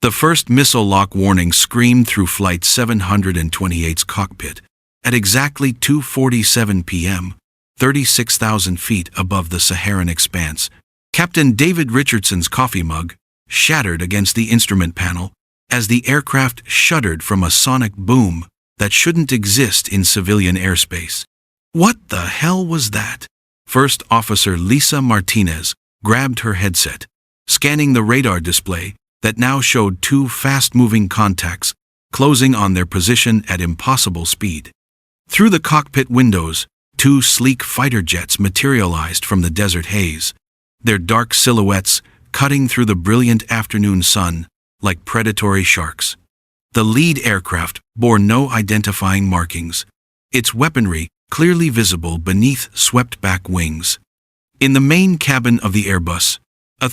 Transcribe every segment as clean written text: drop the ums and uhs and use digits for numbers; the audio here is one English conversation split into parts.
The first missile lock warning screamed through Flight 728's cockpit at exactly 2:47 p.m., 36,000 feet above the Saharan expanse. Captain David Richardson's coffee mug shattered against the instrument panel as the aircraft shuddered from a sonic boom that shouldn't exist in civilian airspace. What the hell was that? First Officer Lisa Martinez grabbed her headset, scanning the radar display that now showed two fast-moving contacts closing on their position at impossible speed. Through the cockpit windows, two sleek fighter jets materialized from the desert haze, their dark silhouettes cutting through the brilliant afternoon sun like predatory sharks. The lead aircraft bore no identifying markings, its weaponry clearly visible beneath swept-back wings. In the main cabin of the Airbus, a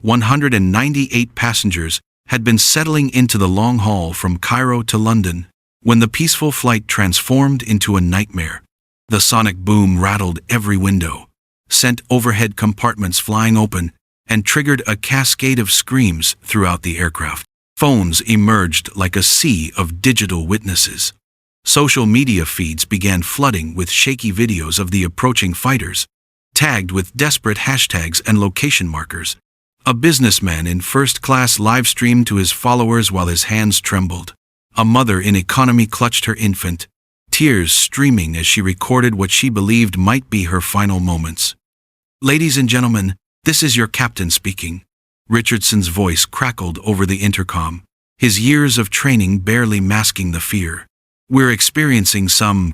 198 passengers had been settling into the long haul from Cairo to London when the peaceful flight transformed into a nightmare. The sonic boom rattled every window, sent overhead compartments flying open, and triggered a cascade of screams throughout the aircraft. Phones emerged like a sea of digital witnesses. Social media feeds began flooding with shaky videos of the approaching fighters, tagged with desperate hashtags and location markers. A businessman in first class livestreamed to his followers while his hands trembled. A mother in economy clutched her infant, tears streaming as she recorded what she believed might be her final moments. "Ladies and gentlemen, this is your captain speaking." Richardson's voice crackled over the intercom, his years of training barely masking the fear. "We're experiencing some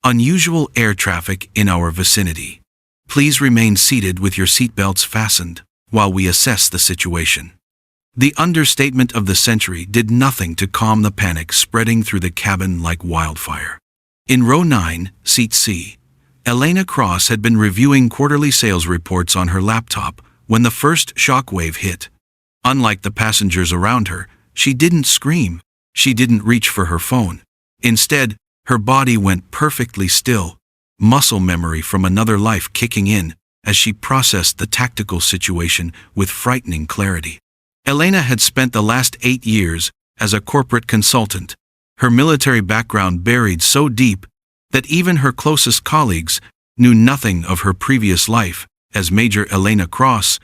unusual air traffic in our vicinity. Please remain seated with your seatbelts fastened while we assess the situation." The understatement of the century did nothing to calm the panic spreading through the cabin like wildfire. In row 9, seat C, Elena Cross had been reviewing quarterly sales reports on her laptop when the first shockwave hit. Unlike the passengers around her, she didn't scream. She didn't reach for her phone. Instead, her body went perfectly still, muscle memory from another life kicking in as she processed the tactical situation with frightening clarity. Elena had spent the last 8 years as a corporate consultant, her military background buried so deep that even her closest colleagues knew nothing of her previous life as Major Elena Cross,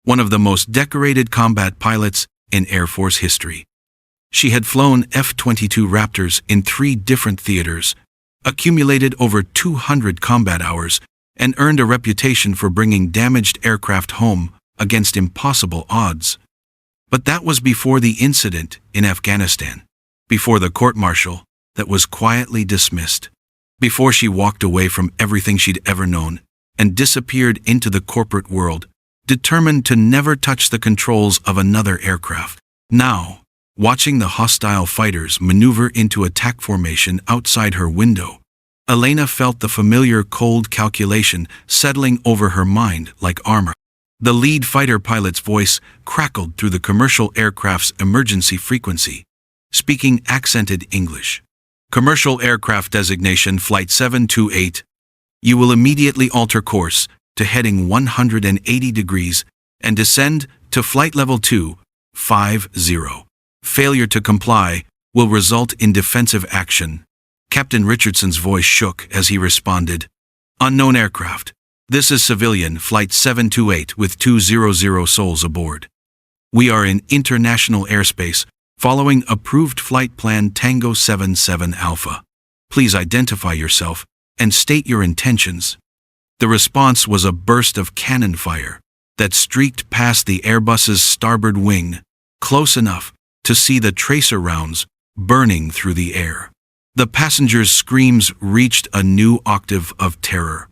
one of the most decorated combat pilots in Air Force history. She had flown F-22 Raptors in 3 different theaters, accumulated over 200 combat hours, and earned a reputation for bringing damaged aircraft home against impossible odds. But that was before the incident in Afghanistan, before the court-martial that was quietly dismissed, before she walked away from everything she'd ever known and disappeared into the corporate world, determined to never touch the controls of another aircraft. Now, watching the hostile fighters maneuver into attack formation outside her window, Elena felt the familiar cold calculation settling over her mind like armor. The lead fighter pilot's voice crackled through the commercial aircraft's emergency frequency, speaking accented English. "Commercial aircraft designation Flight 728. You will immediately alter course to heading 180 degrees and descend to flight level 250. Failure to comply will result in defensive action." Captain Richardson's voice shook as he responded, "Unknown aircraft. This is civilian Flight 728 with 200 souls aboard. We are in international airspace following approved flight plan Tango 77 Alpha. Please identify yourself and state your intentions." The response was a burst of cannon fire that streaked past the Airbus's starboard wing, close enough to see the tracer rounds burning through the air. The passengers' screams reached a new octave of terror.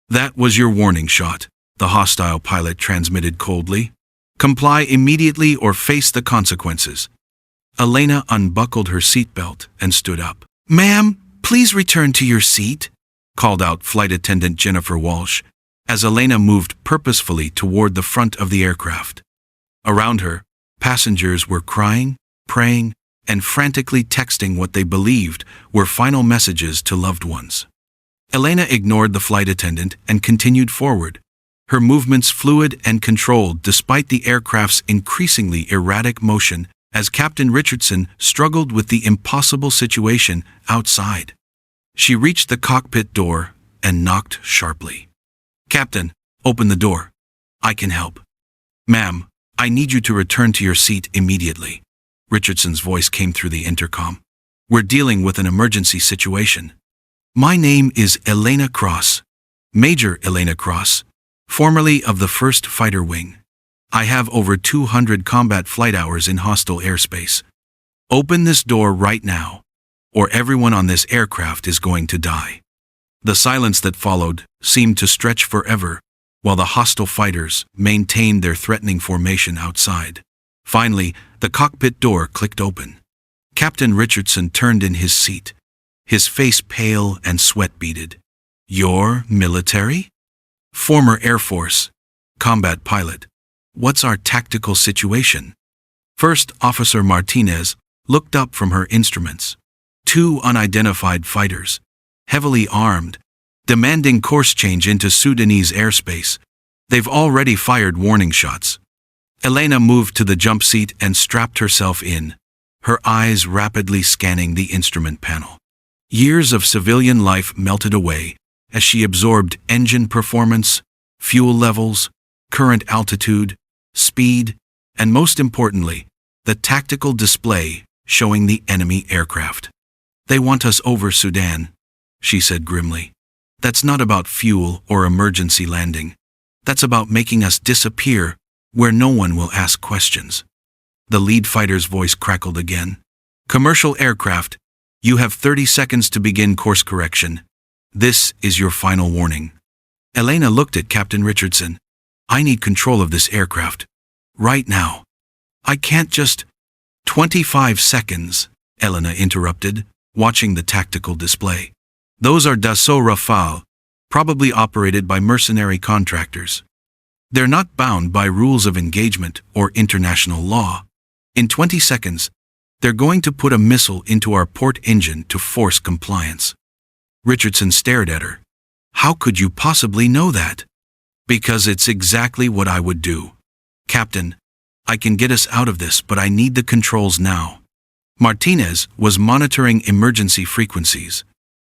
"That was your warning shot," the hostile pilot transmitted coldly. "Comply immediately or face the consequences." Elena unbuckled her seatbelt and stood up. "Ma'am, please return to your seat," called out Flight Attendant Jennifer Walsh, as Elena moved purposefully toward the front of the aircraft. Around her, passengers were crying, praying, and frantically texting what they believed were final messages to loved ones. Elena ignored the flight attendant and continued forward, her movements fluid and controlled despite the aircraft's increasingly erratic motion as Captain Richardson struggled with the impossible situation outside. She reached the cockpit door and knocked sharply. "Captain, open the door. I can help." "Ma'am, I need you to return to your seat immediately." Richardson's voice came through the intercom. "We're dealing with an emergency situation." "My name is Elena Cross, Major Elena Cross, formerly of the 1st Fighter Wing. I have over 200 combat flight hours in hostile airspace. Open this door right now, or everyone on this aircraft is going to die." The silence that followed seemed to stretch forever, while the hostile fighters maintained their threatening formation outside. Finally, the cockpit door clicked open. Captain Richardson turned in his seat, his face pale and sweat-beaded. "You're military?" "Former Air Force. Combat pilot. What's our tactical situation?" First Officer Martinez looked up from her instruments. Two unidentified fighters, heavily armed, demanding course change into Sudanese airspace. They've already fired warning shots. Elena moved to the jump seat and strapped herself in, her eyes rapidly scanning the instrument panel. Years of civilian life melted away as she absorbed engine performance, fuel levels, current altitude, speed, and most importantly, the tactical display showing the enemy aircraft. "They want us over Sudan," she said grimly. "That's not about fuel or emergency landing. That's about making us disappear where no one will ask questions." The lead fighter's voice crackled again. "Commercial aircraft, you have 30 seconds to begin course correction. This is your final warning." Elena looked at Captain Richardson. "I need control of this aircraft. Right now. I can't just—" "25 seconds, Elena interrupted, watching the tactical display. "Those are Dassault Rafale, probably operated by mercenary contractors. They're not bound by rules of engagement or international law. In 20 seconds, they're going to put a missile into our port engine to force compliance." Richardson stared at her. "How could you possibly know that?" "Because it's exactly what I would do. Captain, I can get us out of this, but I need the controls now." Martinez was monitoring emergency frequencies.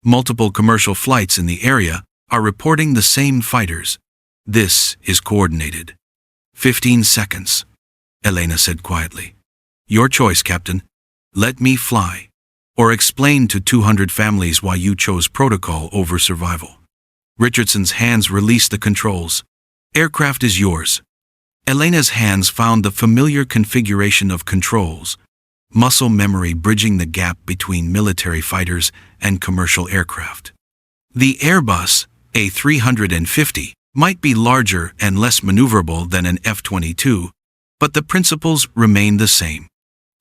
Multiple commercial flights in the area are reporting the same fighters. This is coordinated. 15 seconds, Elena said quietly. "Your choice, Captain. Let me fly, or explain to 200 families why you chose protocol over survival." Richardson's hands released the controls. "Aircraft is yours." Elena's hands found the familiar configuration of controls, muscle memory bridging the gap between military fighters and commercial aircraft. The Airbus A350 might be larger and less maneuverable than an F-22, but the principles remained the same.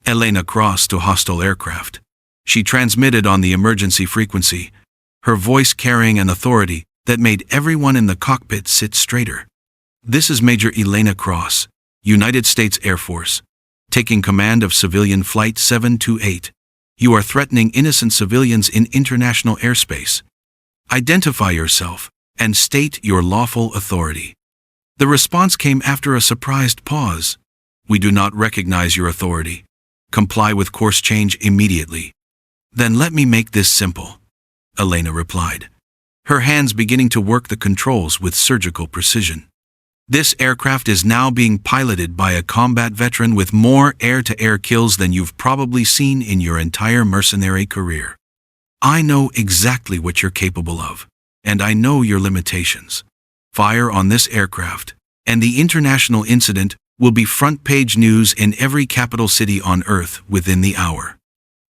Elena crossed to hostile aircraft. She transmitted on the emergency frequency, her voice carrying an authority that made everyone in the cockpit sit straighter. "This is Major Elena Cross, United States Air Force, taking command of civilian Flight 728. You are threatening innocent civilians in international airspace. Identify yourself and state your lawful authority." The response came after a surprised pause. "We do not recognize your authority. Comply with course change immediately." "Then let me make this simple," Elena replied, her hands beginning to work the controls with surgical precision. "This aircraft is now being piloted by a combat veteran with more air-to-air kills than you've probably seen in your entire mercenary career. I know exactly what you're capable of, and I know your limitations. Fire on this aircraft, and the international incident will be front-page news in every capital city on Earth within the hour."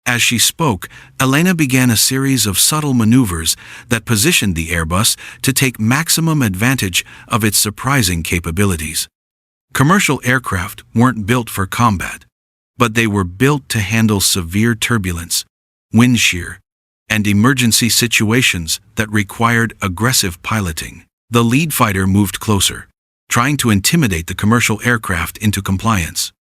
As she spoke, Elena began a series of subtle maneuvers that positioned the Airbus to take maximum advantage of its surprising capabilities. Commercial aircraft weren't built for combat, but they were built to handle severe turbulence, wind shear, and emergency situations that required aggressive piloting. The lead fighter moved closer, trying to intimidate the commercial aircraft into compliance.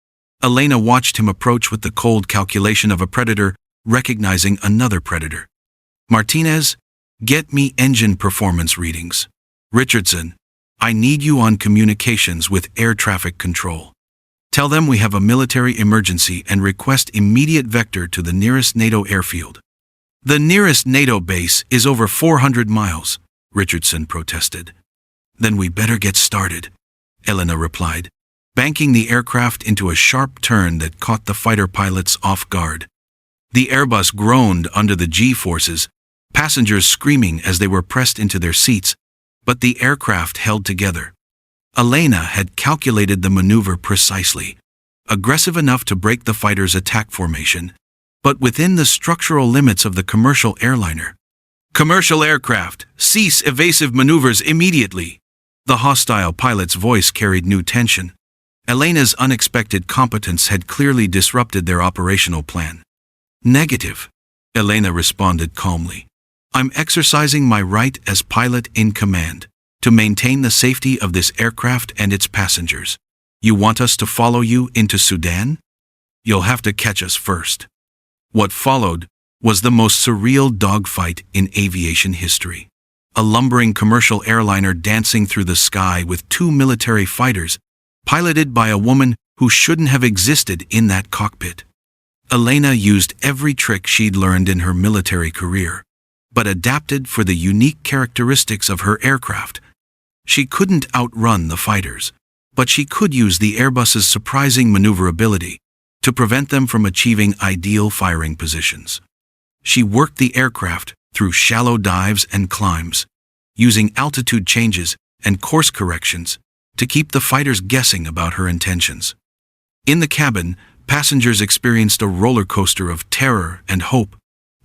Elena watched him approach with the cold calculation of a predator recognizing another predator. "Martinez, get me engine performance readings." "Richardson, I need you on communications with air traffic control. Tell them we have a military emergency and request immediate vector to the nearest NATO airfield. The nearest NATO base is over 400 miles, Richardson protested. Then we better get started, Elena replied, banking the aircraft into a sharp turn that caught the fighter pilots off guard. The Airbus groaned under the G-forces, passengers screaming as they were pressed into their seats, but the aircraft held together. Elena had calculated the maneuver precisely, aggressive enough to break the fighters' attack formation, but within the structural limits of the commercial airliner. Commercial aircraft, cease evasive maneuvers immediately. The hostile pilot's voice carried new tension. Elena's unexpected competence had clearly disrupted their operational plan. Negative, Elena responded calmly. I'm exercising my right as pilot in command to maintain the safety of this aircraft and its passengers. You want us to follow you into Sudan? You'll have to catch us first. What followed was the most surreal dogfight in aviation history. A lumbering commercial airliner dancing through the sky with two military fighters, piloted by a woman who shouldn't have existed in that cockpit. Elena used every trick she'd learned in her military career, but adapted for the unique characteristics of her aircraft. She couldn't outrun the fighters, but she could use the Airbus's surprising maneuverability to prevent them from achieving ideal firing positions. She worked the aircraft through shallow dives and climbs, using altitude changes and course corrections to keep the fighters guessing about her intentions. In the cabin, passengers experienced a roller coaster of terror and hope.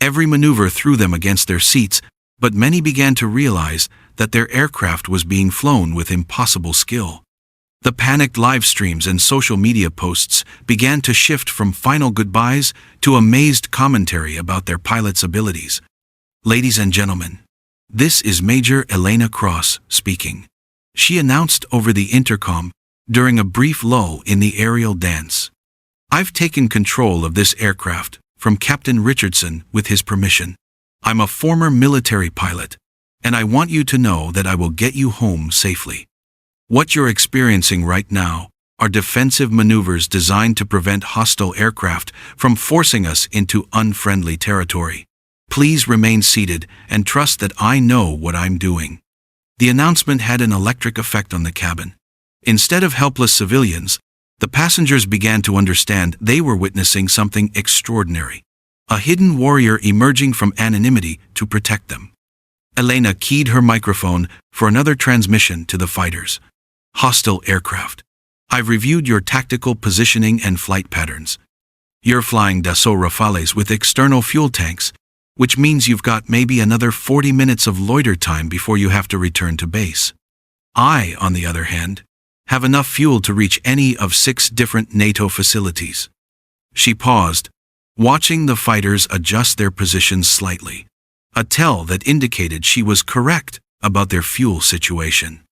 Every maneuver threw them against their seats, but many began to realize that their aircraft was being flown with impossible skill. The panicked live streams and social media posts began to shift from final goodbyes to amazed commentary about their pilots' abilities. Ladies and gentlemen, this is Major Elena Cross speaking, she announced over the intercom during a brief lull in the aerial dance. I've taken control of this aircraft from Captain Richardson with his permission. I'm a former military pilot, and I want you to know that I will get you home safely. What you're experiencing right now are defensive maneuvers designed to prevent hostile aircraft from forcing us into unfriendly territory. Please remain seated and trust that I know what I'm doing. The announcement had an electric effect on the cabin. Instead of helpless civilians, the passengers began to understand they were witnessing something extraordinary. A hidden warrior emerging from anonymity to protect them. Elena keyed her microphone for another transmission to the fighters. Hostile aircraft. I've reviewed your tactical positioning and flight patterns. You're flying Dassault Rafales with external fuel tanks, which means you've got maybe another 40 minutes of loiter time before you have to return to base. I, on the other hand, have enough fuel to reach any of 6 different NATO facilities. She paused, watching the fighters adjust their positions slightly, a tell that indicated she was correct about their fuel situation.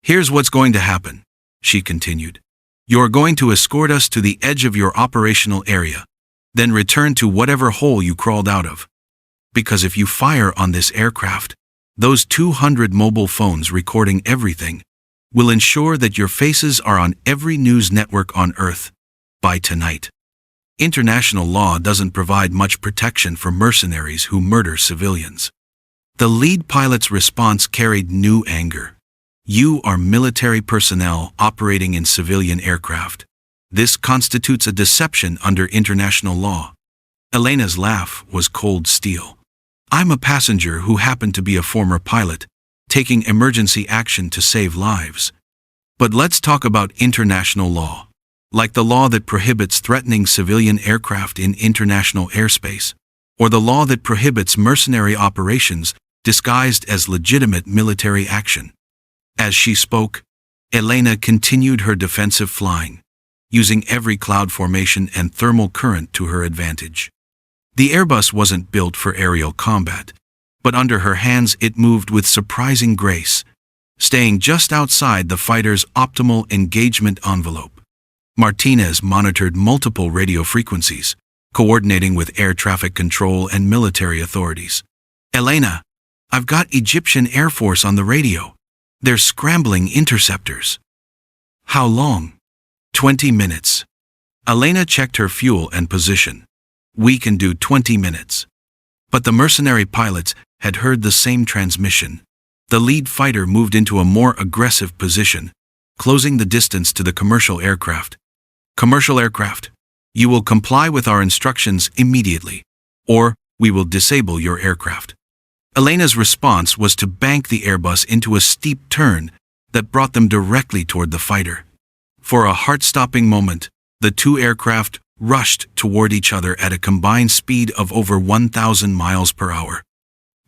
Here's what's going to happen, she continued. You're going to escort us to the edge of your operational area, then return to whatever hole you crawled out of. Because if you fire on this aircraft, those 200 mobile phones recording everything will ensure that your faces are on every news network on Earth by tonight. International law doesn't provide much protection for mercenaries who murder civilians. The lead pilot's response carried new anger. You are military personnel operating in civilian aircraft. This constitutes a deception under international law. Elena's laugh was cold steel. I'm a passenger who happened to be a former pilot, taking emergency action to save lives. But let's talk about international law, like the law that prohibits threatening civilian aircraft in international airspace, or the law that prohibits mercenary operations disguised as legitimate military action. As she spoke, Elena continued her defensive flying, using every cloud formation and thermal current to her advantage. The Airbus wasn't built for aerial combat, but under her hands it moved with surprising grace, staying just outside the fighter's optimal engagement envelope. Martinez monitored multiple radio frequencies, coordinating with air traffic control and military authorities. Elena, I've got Egyptian Air Force on the radio. They're scrambling interceptors. How long? 20 minutes. Elena checked her fuel and position. We can do 20 minutes. But the mercenary pilots had heard the same transmission. The lead fighter moved into a more aggressive position, closing the distance to the commercial aircraft. Commercial aircraft, you will comply with our instructions immediately, or we will disable your aircraft. Elena's response was to bank the Airbus into a steep turn that brought them directly toward the fighter. For a heart-stopping moment, the two aircraft rushed toward each other at a combined speed of over 1,000 miles per hour.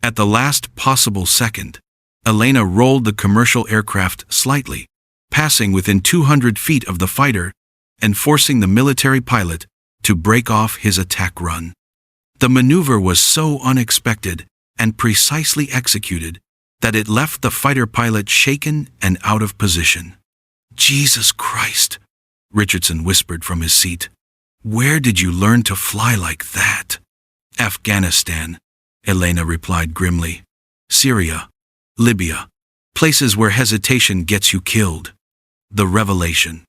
At the last possible second, Elena rolled the commercial aircraft slightly, passing within 200 feet of the fighter and forcing the military pilot to break off his attack run. The maneuver was so unexpected and precisely executed that it left the fighter pilot shaken and out of position. "Jesus Christ," Richardson whispered from his seat. "Where did you learn to fly like that?" "Afghanistan," Elena replied grimly. "Syria, Libya, places where hesitation gets you killed." The revelation.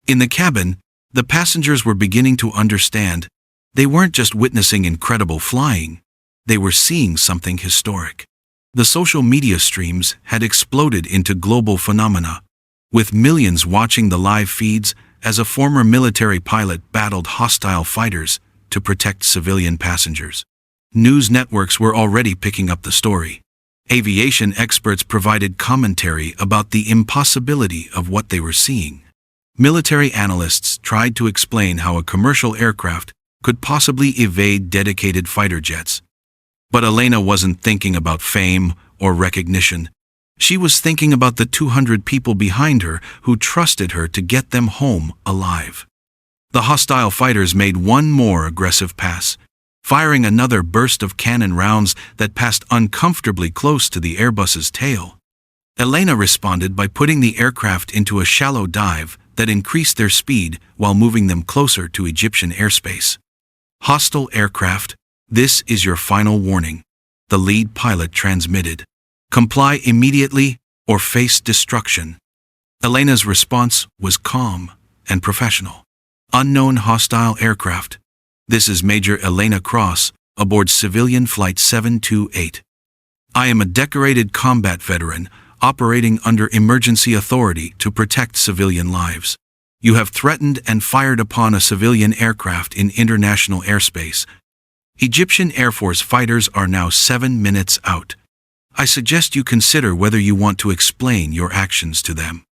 In the cabin, the passengers were beginning to understand. They weren't just witnessing incredible flying, they were seeing something historic. The social media streams had exploded into global phenomena, with millions watching the live feeds as a former military pilot battled hostile fighters to protect civilian passengers. News networks were already picking up the story. Aviation experts provided commentary about the impossibility of what they were seeing. Military analysts tried to explain how a commercial aircraft could possibly evade dedicated fighter jets. But Elena wasn't thinking about fame or recognition. She was thinking about the 200 people behind her who trusted her to get them home alive. The hostile fighters made one more aggressive pass, firing another burst of cannon rounds that passed uncomfortably close to the Airbus's tail. Elena responded by putting the aircraft into a shallow dive that increased their speed while moving them closer to Egyptian airspace. "Hostile aircraft, this is your final warning," the lead pilot transmitted. "Comply immediately or face destruction." Elena's response was calm and professional. "Unknown hostile aircraft. This is Major Elena Cross, aboard civilian Flight 728. I am a decorated combat veteran operating under emergency authority to protect civilian lives. You have threatened and fired upon a civilian aircraft in international airspace. Egyptian Air Force fighters are now 7 minutes out. I suggest you consider whether you want to explain your actions to them."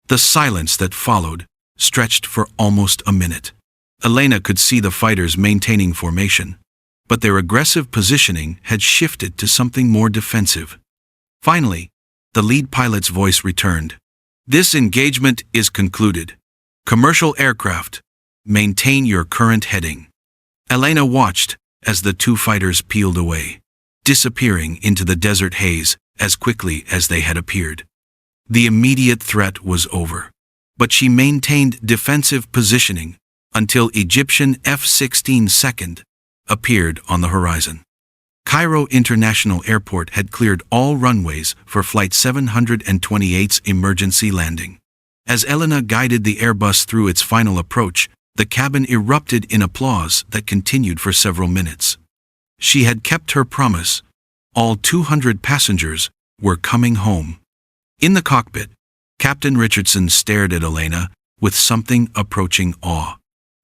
The silence that followed stretched for almost a minute. Elena could see the fighters maintaining formation, but their aggressive positioning had shifted to something more defensive. Finally, the lead pilot's voice returned. "This engagement is concluded. Commercial aircraft, maintain your current heading." Elena watched as the two fighters peeled away, disappearing into the desert haze as quickly as they had appeared. The immediate threat was over, but she maintained defensive positioning until Egyptian F-16 second appeared on the horizon. Cairo International Airport had cleared all runways for Flight 728's emergency landing. As Elena guided the Airbus through its final approach, the cabin erupted in applause that continued for several minutes. She had kept her promise. All 200 passengers were coming home. In the cockpit, Captain Richardson stared at Elena with something approaching awe.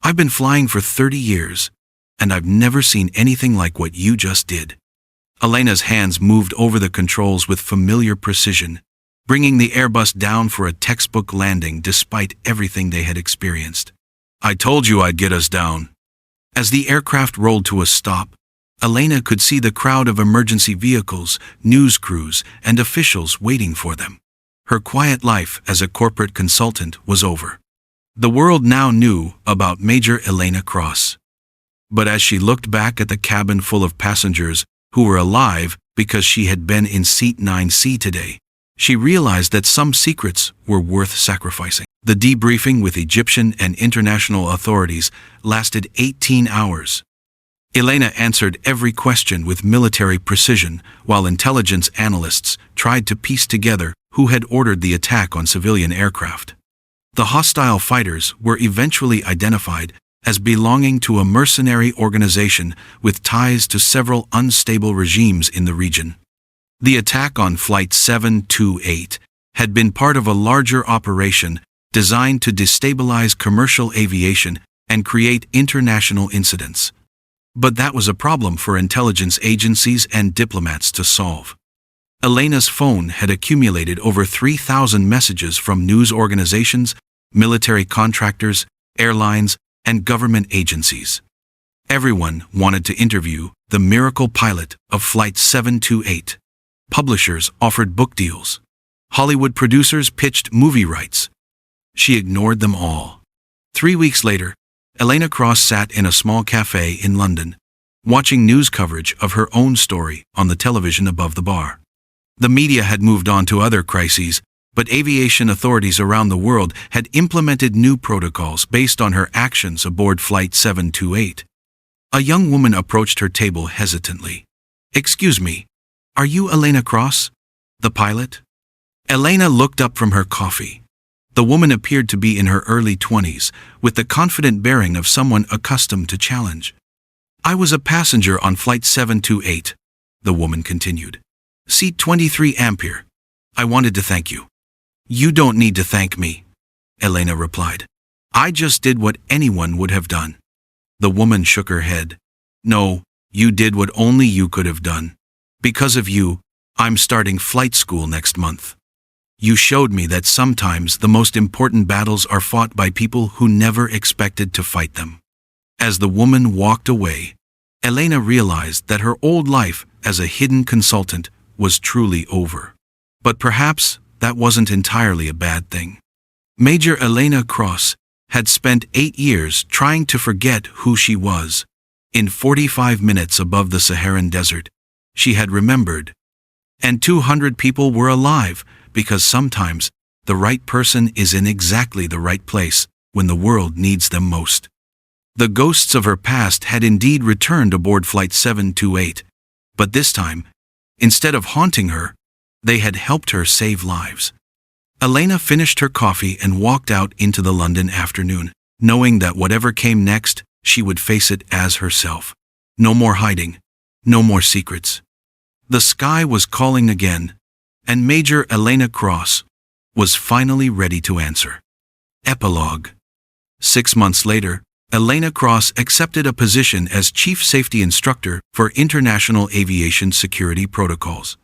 "I've been flying for 30 years, and I've never seen anything like what you just did." Elena's hands moved over the controls with familiar precision, bringing the Airbus down for a textbook landing despite everything they had experienced. "I told you I'd get us down." As the aircraft rolled to a stop, Elena could see the crowd of emergency vehicles, news crews, and officials waiting for them. Her quiet life as a corporate consultant was over. The world now knew about Major Elena Cross. But as she looked back at the cabin full of passengers who were alive because she had been in Seat 9C today, she realized that some secrets were worth sacrificing. The debriefing with Egyptian and international authorities lasted 18 hours. Elena answered every question with military precision, while intelligence analysts tried to piece together who had ordered the attack on civilian aircraft. The hostile fighters were eventually identified as belonging to a mercenary organization with ties to several unstable regimes in the region. The attack on Flight 728 had been part of a larger operation designed to destabilize commercial aviation and create international incidents. But that was a problem for intelligence agencies and diplomats to solve. Elena's phone had accumulated over 3,000 messages from news organizations, military contractors, airlines, and government agencies. Everyone wanted to interview the miracle pilot of Flight 728. Publishers offered book deals. Hollywood producers pitched movie rights. She ignored them all. 3 weeks later, Elena Cross sat in a small cafe in London, watching news coverage of her own story on the television above the bar. The media had moved on to other crises, but aviation authorities around the world had implemented new protocols based on her actions aboard Flight 728. A young woman approached her table hesitantly. "Excuse me, are you Elena Cross, the pilot?" Elena looked up from her coffee. The woman appeared to be in her early 20s, with the confident bearing of someone accustomed to challenge. "I was a passenger on Flight 728, the woman continued. "Seat 23 Ampere. I wanted to thank you." "You don't need to thank me," Elena replied. "I just did what anyone would have done." The woman shook her head. "No, you did what only you could have done. Because of you, I'm starting flight school next month. You showed me that sometimes the most important battles are fought by people who never expected to fight them." As the woman walked away, Elena realized that her old life as a hidden consultant was truly over. But perhaps that wasn't entirely a bad thing. Major Elena Cross had spent 8 years trying to forget who she was. In 45 minutes above the Sahara Desert, she had remembered. And 200 people were alive, because sometimes the right person is in exactly the right place when the world needs them most. The ghosts of her past had indeed returned aboard Flight 728, but this time, instead of haunting her, they had helped her save lives. Elena finished her coffee and walked out into the London afternoon, knowing that whatever came next, she would face it as herself. No more hiding, no more secrets. The sky was calling again, and Major Elena Cross was finally ready to answer. Epilogue. 6 months later, Elena Cross accepted a position as Chief Safety Instructor for International Aviation Security Protocols.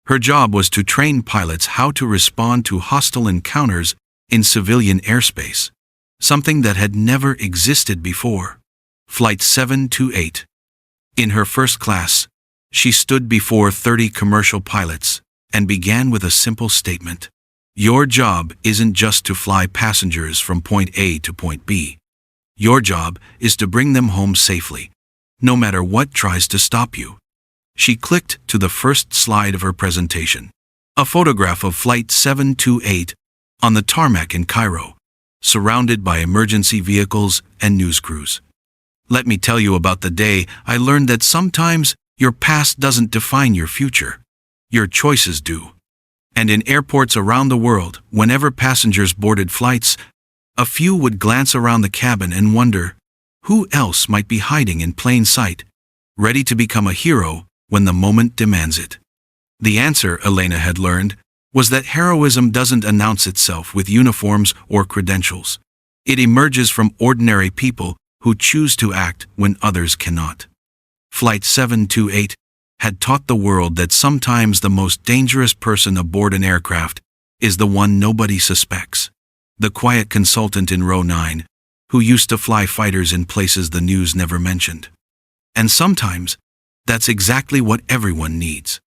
Her job was to train pilots how to respond to hostile encounters in civilian airspace, something that had never existed before. Flight 728. In her first class, she stood before 30 commercial pilots and began with a simple statement. Your job isn't just to fly passengers from point A to point B. Your job is to bring them home safely, no matter what tries to stop you. She clicked to the first slide of her presentation. A photograph of Flight 728 on the tarmac in Cairo, surrounded by emergency vehicles and news crews. Let me tell you about the day I learned that sometimes your past doesn't define your future. Your choices do. And in airports around the world, whenever passengers boarded flights, a few would glance around the cabin and wonder, who else might be hiding in plain sight, ready to become a hero when the moment demands it? The answer, Elena had learned, was that heroism doesn't announce itself with uniforms or credentials. It emerges from ordinary people who choose to act when others cannot. Flight 728 had taught the world that sometimes the most dangerous person aboard an aircraft is the one nobody suspects. The quiet consultant in row 9, who used to fly fighters in places the news never mentioned. And sometimes, that's exactly what everyone needs.